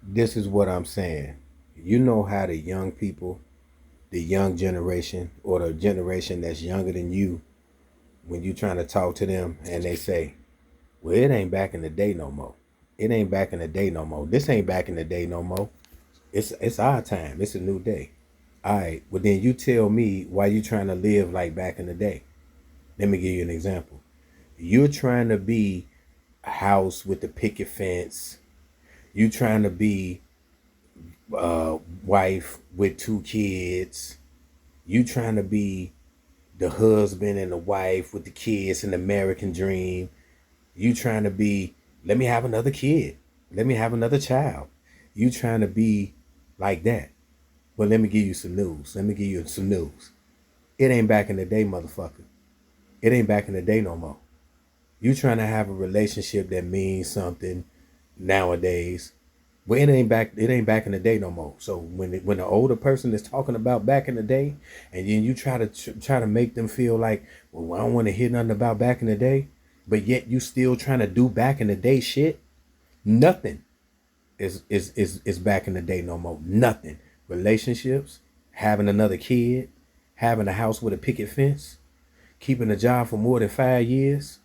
This is what I'm saying. You know how the young people, the young generation, or the generation that's younger than you, when you trying to talk to them and they say, well, it ain't back in the day no more. It ain't back in the day no more. This ain't back in the day no more. It's our time. It's a new day. All right. Well, then you tell me why you trying to live like back in the day. Let me give you an example. You're trying to be a house with the picket fence. You trying to be wife with two kids. You trying to be the husband and the wife with the kids and the American dream. You trying to be, let me have another kid. Let me have another child. You trying to be like that. But let me give you some news. Let me give you some news. It ain't back in the day, motherfucker. It ain't back in the day no more. You trying to have a relationship that means something nowadays. But it ain't back in the day no more. So when the older person is talking about back in the day, and then you try to make them feel like, well, I don't want to hear nothing about back in the day, but yet you still trying to do back in the day shit. Nothing is back in the day no more. Nothing. Relationships, having another kid, having a house with a picket fence, keeping a job for more than 5 years.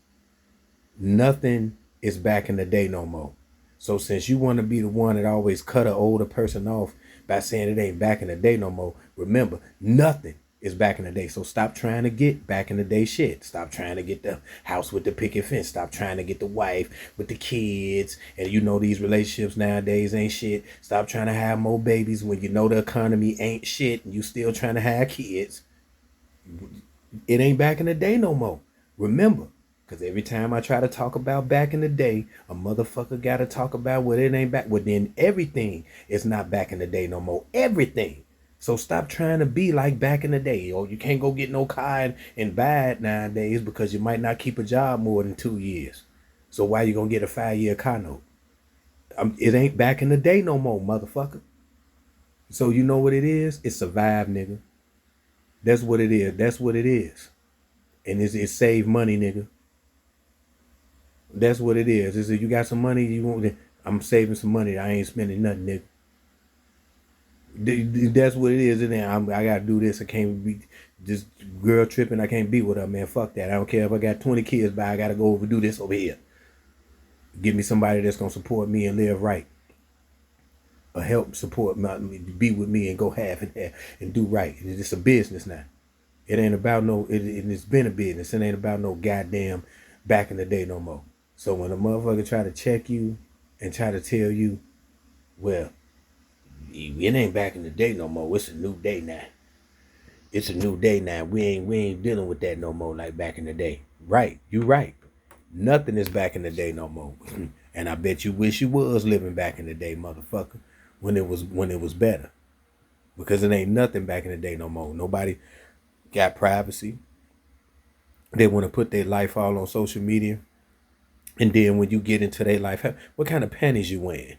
Nothing is back in the day no more. So since you want to be the one that always cut an older person off by saying it ain't back in the day no more, remember, nothing is back in the day. So stop trying to get back in the day shit. Stop trying to get the house with the picket fence. Stop trying to get the wife with the kids. And you know these relationships nowadays ain't shit. Stop trying to have more babies when you know the economy ain't shit and you still trying to have kids. It ain't back in the day no more. Remember, because every time I try to talk about back in the day, a motherfucker got to talk about what it ain't back. Well, then everything is not back in the day no more. Everything. So stop trying to be like back in the day. Or you can't go get no car and buy it nowadays because you might not keep a job more than 2 years. So why you gonna get a 5 year car note? It ain't back in the day no more, motherfucker. So you know what it is? It's survive, nigga. That's what it is. That's what it is. And it's save money, nigga. That's what it is. Is if you got some money, you want. I'm saving some money. I ain't spending nothing, nigga. That's what it is. And then I gotta do this. I can't be this girl tripping. I can't be with her, man. Fuck that. I don't care if I got 20 kids, but I gotta go over do this over here. Give me somebody that's gonna support me and live right, or help support be with me and go half and half and do right. It's a business now. It ain't about no. It's been a business. It ain't about no goddamn back in the day no more. So when a motherfucker try to check you and try to tell you, well, it ain't back in the day no more. It's a new day now. It's a new day now. We ain't dealing with that no more like back in the day. Right, you right. Nothing is back in the day no more. And I bet you wish you was living back in the day, motherfucker, when it was better. Because it ain't nothing back in the day no more. Nobody got privacy. They want to put their life all on social media. And then when you get into their life, what kind of panties you wearing?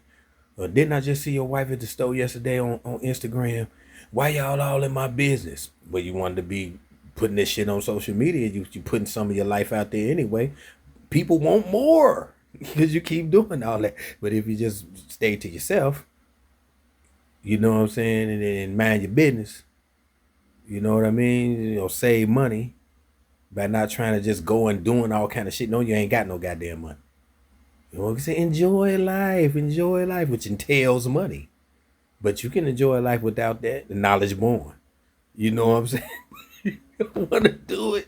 Didn't I just see your wife at the store yesterday on Instagram? Why y'all all in my business? Well, you wanted to be putting this shit on social media. You putting some of your life out there anyway. People want more because you keep doing all that. But if you just stay to yourself, you know what I'm saying, and mind your business, you know what I mean? Save money by not trying to just go and doing all kind of shit. No, you ain't got no goddamn money. You know what I'm saying? Enjoy life, which entails money. But you can enjoy life without that. The knowledge born. You know what I'm saying? Don't want to do it.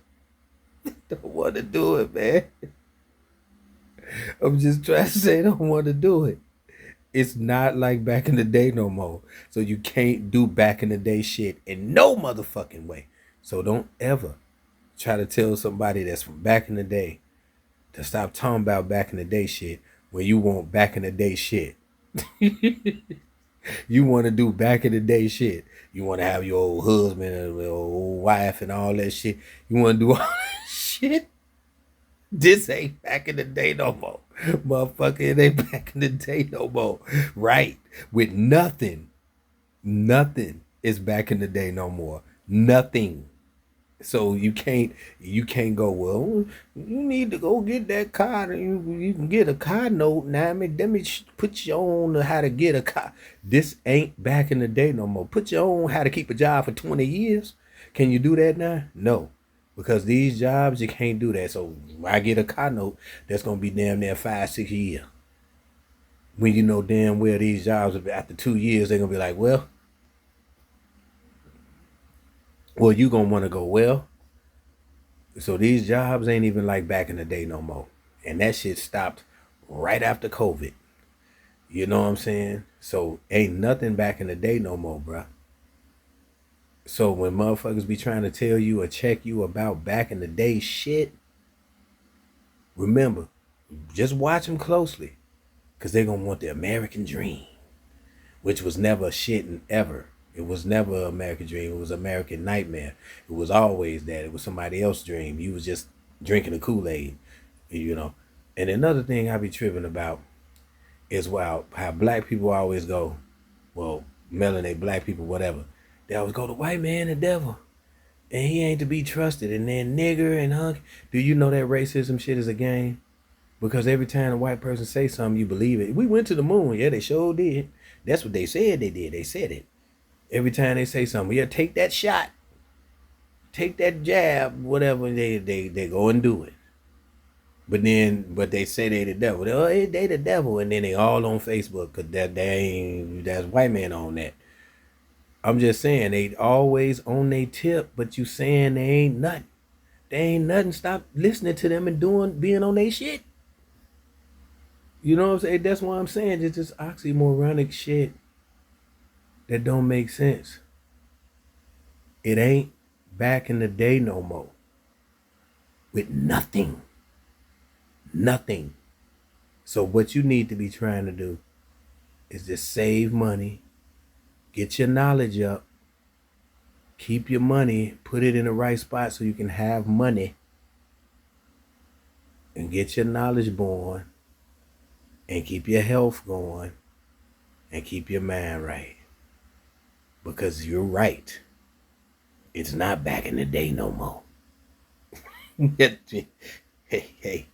Don't want to do it, man. I'm just trying to say, don't want to do it. It's not like back in the day no more. So you can't do back in the day shit in no motherfucking way. So don't ever try to tell somebody that's from back in the day to stop talking about back in the day shit when you want back in the day shit. You want to do back in the day shit. You want to have your old husband and your old wife and all that shit. You want to do all that shit. This ain't back in the day no more. Motherfucker, it ain't back in the day no more. Right. With nothing. Nothing is back in the day no more. Nothing. So you can't go, well, you need to go get that car. You can get a car note now. Let me put you on how to get a car. This ain't back in the day no more. Put you on how to keep a job for 20 years. Can you do that now? No. Because these jobs you can't do that. So I get a car note that's gonna be damn near 5, 6 years. When you know damn well these jobs after 2 years they're gonna be like, well, you gonna wanna go, well, so these jobs ain't even like back in the day no more. And that shit stopped right after COVID. You know what I'm saying? So ain't nothing back in the day no more, bruh. So when motherfuckers be trying to tell you or check you about back in the day shit, remember, just watch them closely. Because they're going to want the American dream, which was never shit and ever. It was never an American dream. It was American nightmare. It was always that. It was somebody else's dream. You was just drinking the Kool-Aid, you know. And another thing I be tripping about is how black people always go, well, melanated black people, whatever. They always go, the white man, the devil. And he ain't to be trusted. And then nigger and hunk. Do you know that racism shit is a game? Because every time a white person say something, you believe it. We went to the moon. Yeah, they sure did. That's what they said they did. They said it. Every time they say something, yeah, take that shot. Take that jab, whatever, they go and do it. But they say they the devil. They the devil, and then they all on Facebook because that's white man on that. I'm just saying they always on they tip, but you saying they ain't nothing. They ain't nothing. Stop listening to them and being on their shit. You know what I'm saying? That's why I'm saying it's just oxymoronic shit that don't make sense. It ain't back in the day no more. With nothing. Nothing. So what you need to be trying to do is just save money, get your knowledge up, keep your money, put it in the right spot so you can have money, and get your knowledge born, and keep your health going, and keep your mind right. Because you're right. It's not back in the day no more. Hey, hey.